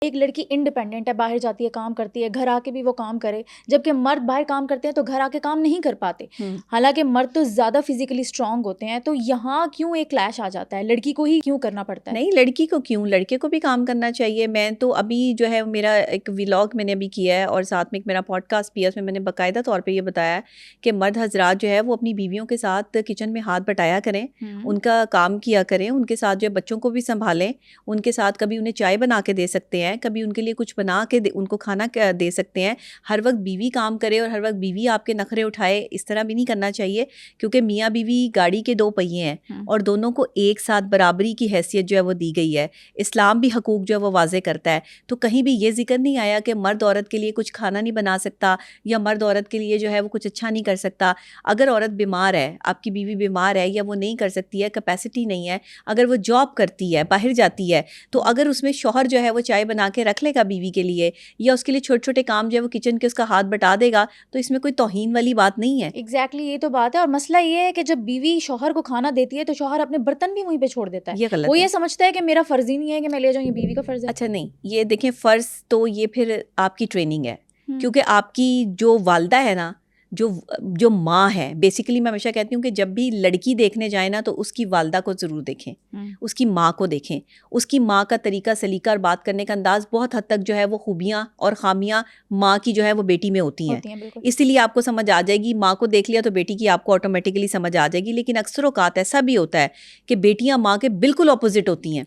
ایک لڑکی انڈیپینڈنٹ ہے, باہر جاتی ہے, کام کرتی ہے, گھر آ کے بھی وہ کام کرے, جبکہ مرد باہر کام کرتے ہیں تو گھر آ کے کام نہیں کر پاتے, حالانکہ مرد تو زیادہ فزیکلی اسٹرانگ ہوتے ہیں. تو یہاں کیوں ایک کلیش آ جاتا ہے, لڑکی کو ہی کیوں کرنا پڑتا ہے؟ نہیں, لڑکی کو کیوں, لڑکے کو بھی کام کرنا چاہیے. میں تو ابھی جو ہے میرا ایک ولاگ میں نے ابھی کیا ہے اور ساتھ میں ایک میرا پوڈ کاسٹ بھی ہے, اس میں نے باقاعدہ طور پہ یہ بتایا ہے کہ مرد حضرات جو ہے وہ اپنی بیویوں کے ساتھ کچن میں ہاتھ بٹایا کریں, ان کا کام کیا کریں, ان کے ساتھ جو ہے بچوں کو بھی سنبھالیں, ان کے ساتھ کبھی انہیں چائے بنا کے دے سکتے ہیں, کبھی ان کے لیے کچھ بنا کے ان کو کھانا دے سکتے ہیں. ہر وقت بیوی کام کرے اور ہر وقت بیوی آپ کے نخرے اٹھائے, اس طرح بھی نہیں کرنا چاہیے, کیونکہ میاں بیوی گاڑی کے دو پہیے ہیں اور دونوں کو ایک ساتھ برابری کی حیثیت جو ہے وہ دی گئی ہے. اسلام بھی حقوق جو ہے وہ واضح کرتا ہے, تو کہیں بھی یہ ذکر نہیں آیا کہ مرد عورت کے لیے کچھ کھانا نہیں بنا سکتا یا مرد عورت کے لیے جو ہے وہ کچھ اچھا نہیں کر سکتا. اگر عورت بیمار ہے, آپ کی بیوی بیمار ہے یا وہ نہیں کر سکتی ہے, کیپیسٹی نہیں ہے, اگر وہ جاب کرتی ہے, باہر جاتی ہے, تو اگر اس میں شوہر جو ہے وہ چائے بنا کے رکھ لے گا بیوی کے لیے یا اس کے لیے چھوٹے چھوٹے کام جو ہے وہ کچن کے اس کا ہاتھ بٹا دے گا, تو اس میں کوئی توہین والی بات نہیں ہے. ایگزیکٹلی یہ تو بات ہے. اور مسئلہ یہ ہے کہ جب بیوی شوہر کو کھانا دیتی ہے تو شوہر اپنے برتن بھی وہیں پہ چھوڑ دیتا ہے. یہ غلط وہ ہے. یہ سمجھتا ہے کہ میرا فرض ہی نہیں ہے کہ میں لے جاؤں, یہ بیوی کا فرض ہے. اچھا نہیں, یہ دیکھیں فرض تو یہ پھر آپ کی ٹریننگ ہے, کیونکہ آپ کی جو والدہ ہے نا, جو ماں ہے, بیسیکلی میں ہمیشہ کہتی ہوں کہ جب بھی لڑکی دیکھنے جائیں نا تو اس کی والدہ کو ضرور دیکھیں, اس کی ماں کو دیکھیں. اس کی ماں کا طریقہ سلیقہ اور بات کرنے کا انداز بہت حد تک جو ہے وہ خوبیاں اور خامیاں ماں کی جو ہے وہ بیٹی میں ہوتی ہیں, اسی لیے آپ کو سمجھ آ جائے گی. ماں کو دیکھ لیا تو بیٹی کی آپ کو آٹومیٹکلی سمجھ آ جائے گی. لیکن اکثر اوقات ایسا بھی ہوتا ہے کہ بیٹیاں ماں کے بالکل اپوزٹ ہوتی ہیں,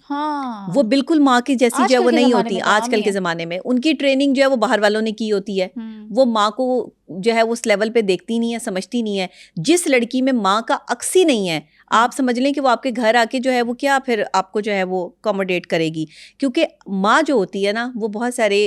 وہ بالکل ماں کی جیسی جو ہے وہ نہیں ہوتی. آج کل کے زمانے میں ان کی ٹریننگ جو ہے وہ باہر والوں نے کی ہوتی ہے, وہ ماں کو جو ہے وہ اس لیول پہ دیکھتی نہیں ہے, سمجھتی نہیں ہے. جس لڑکی میں ماں کا عکس ہی نہیں ہے, آپ سمجھ لیں کہ وہ آپ کے گھر آ کے جو ہے وہ کیا پھر آپ کو جو ہے وہ اکوموڈیٹ کرے گی, کیونکہ ماں جو ہوتی ہے نا وہ بہت سارے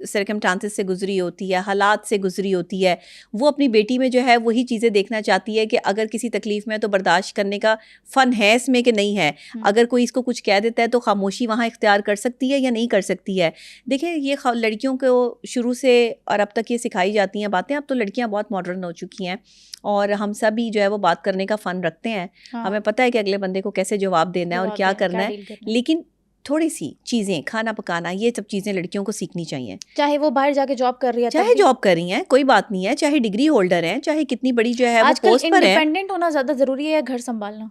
سرکمسٹانسز سے گزری ہوتی ہے, حالات سے گزری ہوتی ہے. وہ اپنی بیٹی میں جو ہے وہی چیزیں دیکھنا چاہتی ہے کہ اگر کسی تکلیف میں تو برداشت کرنے کا فن ہے اس میں کہ نہیں ہے, اگر کوئی اس کو کچھ کہہ دیتا ہے تو خاموشی وہاں اختیار کر سکتی ہے یا نہیں کر سکتی ہے. دیکھیں یہ لڑکیوں کو شروع سے اور اب تک یہ سکھائی جاتی ہیں باتیں. اب تو لڑکیاں بہت ماڈرن ہو چکی ہیں اور ہم سب ہی جو ہے وہ بات کرنے کا فن رکھتے ہیں, ہمیں پتہ ہے کہ اگلے بندے کو کیسے جواب دینا ہے اور کیا کرنا ہے. لیکن تھوڑی سی چیزیں, کھانا پکانا, یہ سب چیزیں لڑکیوں کو سیکھنی چاہیے. چاہے وہ باہر جا کے جاب کر رہی ہے, چاہے جاب کر رہی ہیں کوئی بات نہیں ہے, چاہے ڈگری ہولڈر ہیں, چاہے کتنی بڑی جو ہے وہ پوسٹ پر ہیں. انڈیپینڈنٹ ہونا زیادہ ضروری ہے یا گھر سنبھالنا؟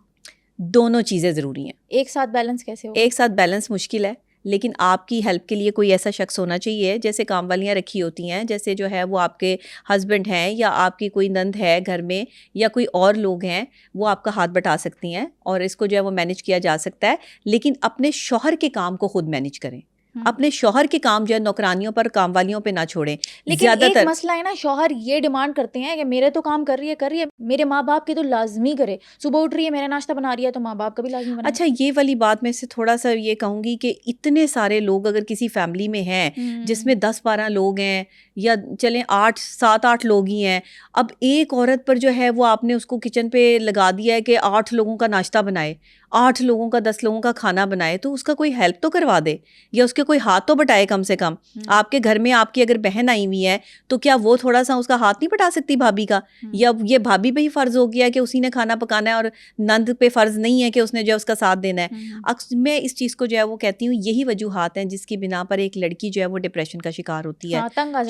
دونوں چیزیں ضروری ہیں. ایک ساتھ بیلنس کیسے ہوگا؟ ایک ساتھ بیلنس مشکل ہے, لیکن آپ کی ہیلپ کے لیے کوئی ایسا شخص ہونا چاہیے, جیسے کام والیاں رکھی ہوتی ہیں, جیسے جو ہے وہ آپ کے ہسبینڈ ہیں یا آپ کی کوئی نند ہے گھر میں یا کوئی اور لوگ ہیں, وہ آپ کا ہاتھ بٹا سکتی ہیں اور اس کو جو ہے وہ مینیج کیا جا سکتا ہے. لیکن اپنے شوہر کے کام کو خود مینیج کریں, اپنے شوہر کے کام جو ہے نوکرانیوں پر, کام والیوں پہ نہ چھوڑیں. لیکن ایک مسئلہ ہے نا, شوہر یہ ڈیمانڈ کرتے ہیں کہ میرے تو کام کر رہی ہے, میرے ماں باپ کے تو لازمی کرے, صبح اٹھ رہی ہے میرا ناشتہ بنا رہی ہے تو ماں باپ کا بھی لازمی بنا. اچھا یہ والی بات میں سے تھوڑا سا یہ کہوں گی کہ اتنے سارے لوگ اگر کسی فیملی میں ہیں جس میں 10-12 لوگ ہیں یا چلیں 7-8 لوگ ہی ہیں, اب ایک عورت پر جو ہے وہ آپ نے اس کو کچن پہ لگا دیا ہے کہ 8 لوگوں کا ناشتہ بنائے, 8 لوگوں کا 10 لوگوں کا کھانا بنائے, تو اس کا کوئی ہیلپ تو کروا دے یا اس کے کوئی ہاتھ تو بٹائے کم سے کم. آپ کے گھر میں آپ کی اگر بہن آئی ہوئی ہے تو کیا وہ تھوڑا سا اس کا ہاتھ نہیں بٹا سکتی بھابھی کا, یا یہ بھابھی پہ ہی فرض ہو گیا کہ اسی نے کھانا پکانا ہے اور نند پہ فرض نہیں ہے کہ اس نے جو ہے اس کا ساتھ دینا ہے. میں اس چیز کو جو ہے وہ کہتی ہوں یہی وجوہات ہیں جس کی بنا پر ایک لڑکی جو ہے وہ ڈپریشن کا شکار ہوتی ہے.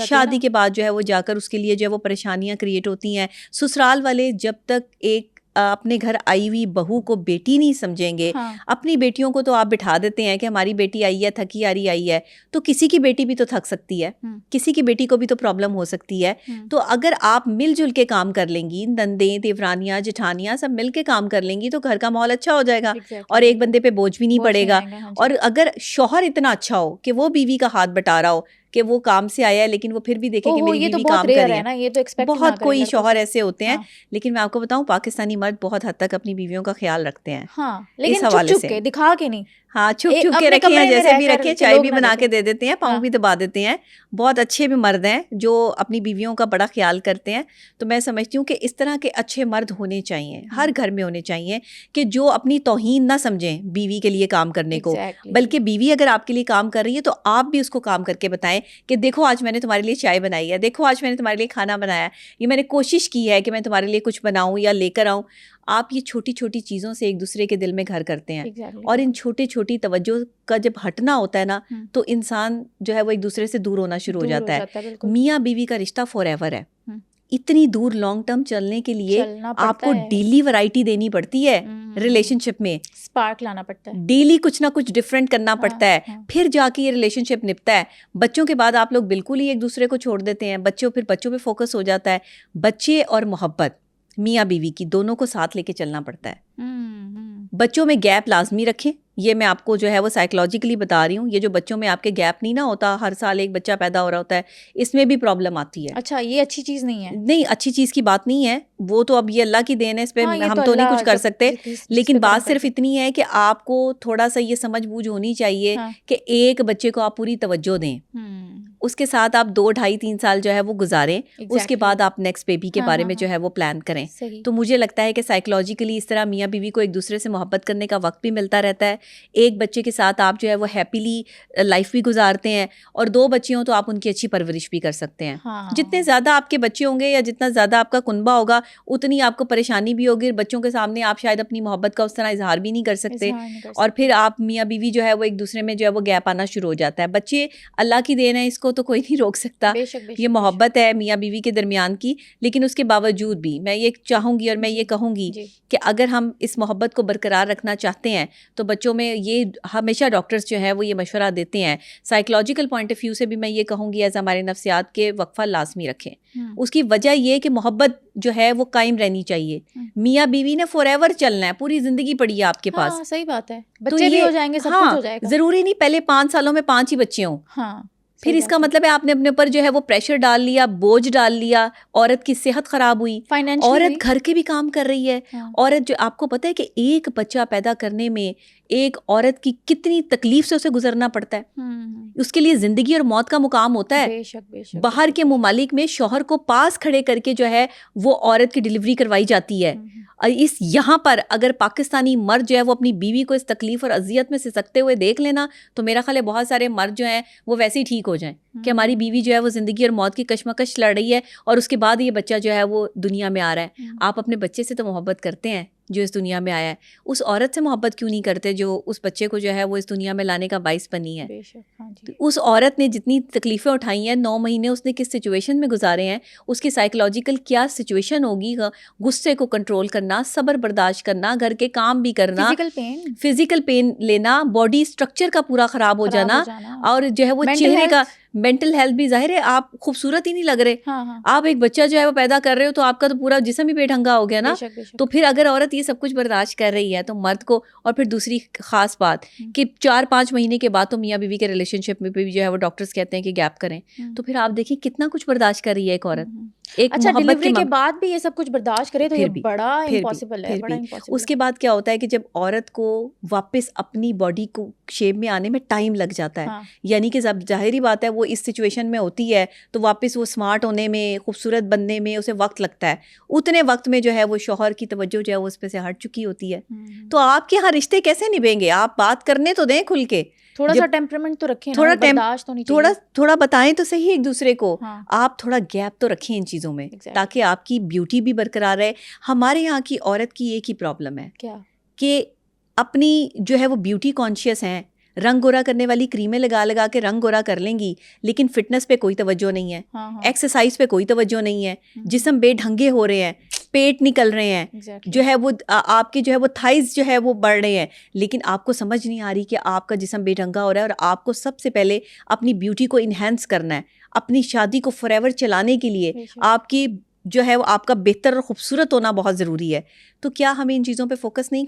شادی کے بعد جو ہے وہ جا کر اس کے لیے جو ہے وہ پریشانیاں کریٹ ہوتی ہیں. سسرال والے جب تک ایک اپنے گھر آئی ہوئی بہو کو بیٹی نہیں سمجھیں گے, اپنی بیٹیوں کو تو آپ بٹھا دیتے ہیں کہ ہماری بیٹی آئی ہے, تھکی آ رہی آئی ہے, تو کسی کی بیٹی بھی تو تھک سکتی ہے, کسی کی بیٹی کو بھی تو پرابلم ہو سکتی ہے. تو اگر آپ مل جل کے کام کر لیں گی, نندیں, دیورانیاں, جٹھانیاں سب مل کے کام کر لیں گی, تو گھر کا ماحول اچھا ہو جائے گا اور ایک بندے پہ بوجھ بھی نہیں پڑے گا. اور اگر شوہر اتنا اچھا ہو کہ وہ بیوی کا ہاتھ بٹا رہا ہو کہ وہ کام سے آیا ہے لیکن وہ پھر بھی دیکھے کہ میری بیوی کام کر رہی ہے, بہت کوئی شوہر ایسے ہوتے ہیں. لیکن میں آپ کو بتاؤں پاکستانی مرد بہت حد تک اپنی بیویوں کا خیال رکھتے ہیں, لیکن چھپ چھپ کے, دکھا کے نہیں. ہاں چھپ چھپ کے رکھے ہیں, جیسے بھی رکھے, چائے بھی بنا کے دے دیتے ہیں, پاؤں بھی دبا دیتے ہیں. بہت اچھے بھی مرد ہیں جو اپنی بیویوں کا بڑا خیال کرتے ہیں. تو میں سمجھتی ہوں کہ اس طرح کے اچھے مرد ہونے چاہیے, ہر گھر میں ہونے چاہیے, کہ جو اپنی توہین نہ سمجھیں بیوی کے لیے کام کرنے کو, بلکہ بیوی اگر آپ کے لیے کام کر رہی ہے تو آپ بھی اس کو کام کر کے بتائیں بتائیں کہ دیکھو آج میں نے تمہارے لیے چائے بنائی ہے, دیکھو آج میں نے تمہارے لیے کھانا بنایا ہے, یہ میں نے کوشش کی ہے کہ میں تمہارے لیے کچھ بناؤں یا لے کر آؤں. آپ یہ چھوٹی چھوٹی چیزوں سے ایک دوسرے کے دل میں گھر کرتے ہیں, اور ان چھوٹی چھوٹی توجہ کا جب ہٹنا ہوتا ہے نا تو انسان جو ہے وہ ایک دوسرے سے دور ہونا شروع ہو جاتا ہے. میاں بیوی کا رشتہ فار ایور ہے. اتنی دور لانگ ٹرم چلنے کے لیے آپ کو ڈیلی ورائٹی دینی پڑتی ہے ریلیشن شپ میں, اسپارک لانا پڑتا ہے, ڈیلی کچھ نہ کچھ ڈفرینٹ کرنا پڑتا ہے, پھر جا کے یہ ریلیشن شپ نپتا ہے. بچوں کے بعد آپ لوگ بالکل ہی ایک دوسرے کو چھوڑ دیتے ہیں, بچوں پہ فوکس ہو جاتا ہے. بچے اور محبت میاں بیوی کی دونوں کو ساتھ لے کے چلنا پڑتا ہے. بچوں میں گیپ لازمی رکھیں, یہ میں آپ کو جو ہے وہ سائیکولوجیکلی بتا رہی ہوں. یہ جو بچوں میں آپ کے گیپ نہیں نہ ہوتا, ہر سال ایک بچہ پیدا ہو رہا ہوتا ہے, اس میں بھی پرابلم آتی ہے. اچھا, یہ اچھی چیز نہیں ہے. نہیں, اچھی چیز کی بات نہیں ہے, وہ تو اب یہ اللہ کی دین ہے, اس پہ ہم تو نہیں کچھ کر سکتے. لیکن بات صرف اتنی ہے کہ آپ کو تھوڑا سا یہ سمجھ بوجھ ہونی چاہیے کہ ایک بچے کو آپ پوری توجہ دیں, اس کے ساتھ آپ 2, 2.5, 3 سال جو ہے وہ گزاریں, اس کے بعد آپ نیکسٹ بیبی کے بارے میں جو ہے وہ پلان کریں. تو مجھے لگتا ہے کہ سائیکولوجیکلی اس طرح میاں بیوی کو ایک دوسرے سے محبت کرنے کا وقت بھی ملتا رہتا ہے. ایک بچے کے ساتھ آپ جو ہے وہ ہیپیلی لائف بھی گزارتے ہیں, اور 2 بچے ہوں تو آپ ان کی اچھی پرورش بھی کر سکتے ہیں. جتنے زیادہ آپ کے بچے ہوں گے یا جتنا زیادہ آپ کا کنبہ ہوگا, اتنی آپ کو پریشانی بھی ہوگی. بچوں کے سامنے آپ شاید اپنی محبت کا اس طرح اظہار بھی نہیں کر سکتے, اور پھر آپ میاں بیوی جو ہے وہ ایک دوسرے میں جو ہے وہ گیپ آنا شروع ہو جاتا ہے. بچے اللہ کی دین ہے, اس کو تو کوئی نہیں روک سکتا, یہ محبت ہے میاں بیوی کے درمیان کی. لیکن اس کے باوجود بھی میں یہ چاہوں گی اور میں یہ کہوں گی کہ اگر ہم اس محبت کو برقرار رکھنا چاہتے ہیں تو بچوں میں یہ ہمیشہ ڈاکٹرز جو ہیں وہ یہ مشورہ دیتے ہیں, سائیکولوجیکل پوائنٹ آف ویو سے بھی میں یہ کہوں گی ایز ہمارے نفسیات کے وقفہ لازمی رکھیں. اس کی وجہ یہ کہ محبت جو ہے وہ قائم رہنی چاہیے. میاں بیوی نے فار ایور چلنا ہے, پوری زندگی پڑی ہے آپ کے پاس. صحیح بات ہے, بچے بھی ہو جائیں گے, سب کچھ ہو جائے گا. ضروری نہیں پہلے 5 سالوں میں 5 ہی بچے ہوں. پھر اس کا مطلب ہے آپ نے اپنے اوپر جو ہے وہ پریشر ڈال لیا, بوجھ ڈال لیا, عورت کی صحت خراب ہوئی, عورت گھر کے بھی کام کر رہی ہے. عورت جو آپ کو پتہ ہے کہ ایک بچہ پیدا کرنے میں ایک عورت کی کتنی تکلیف سے اسے گزرنا پڑتا ہے. اس کے لیے زندگی اور موت کا مقام ہوتا ہے. باہر کے ممالک میں شوہر کو پاس کھڑے کر کے جو ہے وہ عورت کی ڈلیوری کروائی جاتی ہے. یہاں پر اگر پاکستانی مرد جو ہے وہ اپنی بیوی کو اس تکلیف اور اذیت میں سسکتے ہوئے دیکھ لینا, تو میرا خیال ہے بہت سارے مرد جو ہیں وہ ویسے ہی ٹھیک ہو جائیں کہ ہماری بیوی جو ہے وہ زندگی اور موت کی کشمکش لڑ رہی ہے, اور اس کے بعد یہ بچہ جو ہے وہ دنیا میں آ رہا ہے. آپ اپنے بچے سے تو محبت کرتے ہیں جو اس دنیا میں آیا ہے, اس عورت سے محبت کیوں نہیں کرتے جو اس بچے کو جو ہے وہ اس دنیا میں لانے کا باعث بنی ہے. اس عورت نے جتنی تکلیفیں اٹھائی ہیں, 9 مہینے اس نے کس سچویشن میں گزارے ہیں, اس کی سائیکولوجیکل کیا سچویشن ہوگی, غصے کو کنٹرول کرنا, صبر برداشت کرنا, گھر کے کام بھی کرنا, فزیکل پین لینا, باڈی اسٹرکچر کا پورا خراب ہو جانا, اور جو ہے وہ چہرے کا مینٹل ہیلتھ بھی. ظاہر ہے آپ خوبصورت ہی نہیں لگ رہے, آپ ایک بچہ جو ہے وہ پیدا کر رہے ہو تو آپ کا تو پورا جسم ہی بے ڈھنگا ہو گیا نا. تو پھر اگر عورت یہ سب کچھ برداشت کر رہی ہے تو مرد کو, اور پھر دوسری خاص بات کہ 4-5 مہینے کے بعد تو میاں بیوی کے ریلیشن شپ میں بھی جو ہے وہ ڈاکٹرز کہتے ہیں کہ گیپ کریں, تو پھر آپ دیکھیں کتنا کچھ برداشت کر رہی ہے ایک عورت. اچھا, ڈلیوری کے بعد بھی یہ سب کچھ برداشت کرے تو یہ بڑا امپاسبل ہے. اس کے بعد کیا ہوتا ہے کہ جب عورت کو واپس اپنی باڈی کو شیپ میں آنے میں ٹائم لگ جاتا ہے, یعنی کہ جب ظاہری بات ہے وہ اس سچویشن میں ہوتی ہے تو واپس وہ اسمارٹ ہونے میں, خوبصورت بننے میں اسے وقت لگتا ہے. اتنے وقت میں جو ہے وہ شوہر کی توجہ جو ہے وہ اس پہ سے ہٹ چکی ہوتی ہے. تو آپ کے یہاں رشتے کیسے نبھیں گے؟ آپ بات کرنے تو دیں کھل کے, تھوڑا سا ٹیمپرمنٹ تو رکھیں, تھوڑا بتائیں تو صحیح ایک دوسرے کو. آپ تھوڑا گیپ تو رکھیں ان چیزوں میں تاکہ آپ کی بیوٹی بھی برقرار رہے. ہمارے یہاں کی عورت کی ایک ہی پرابلم ہے کہ اپنی جو ہے وہ بیوٹی کانشیس ہیں, رنگ گورا کرنے والی کریمیں لگا لگا کے رنگ گورا کر لیں گی, لیکن فٹنس پہ کوئی توجہ نہیں ہے, ایکسرسائز پہ کوئی توجہ نہیں ہے, جسم بے ڈھنگے ہو رہے ہیں, پیٹ نکل رہے ہیں, جو ہے وہ آپ کے جو ہے وہ تھائز جو ہے وہ بڑھ رہے ہیں, لیکن آپ کو سمجھ نہیں آ رہی کہ آپ کا جسم بے ڈھنگا ہو رہا ہے. اور آپ کو سب سے پہلے اپنی بیوٹی کو انہینس کرنا ہے, اپنی شادی کو فار ایور چلانے کے لیے آپ کی جو ہے وہ آپ کا بہتر اور خوبصورت ہونا بہت ضروری ہے. تو کیا ہمیں ان چیزوں پہ فوکس نہیں کرنا؟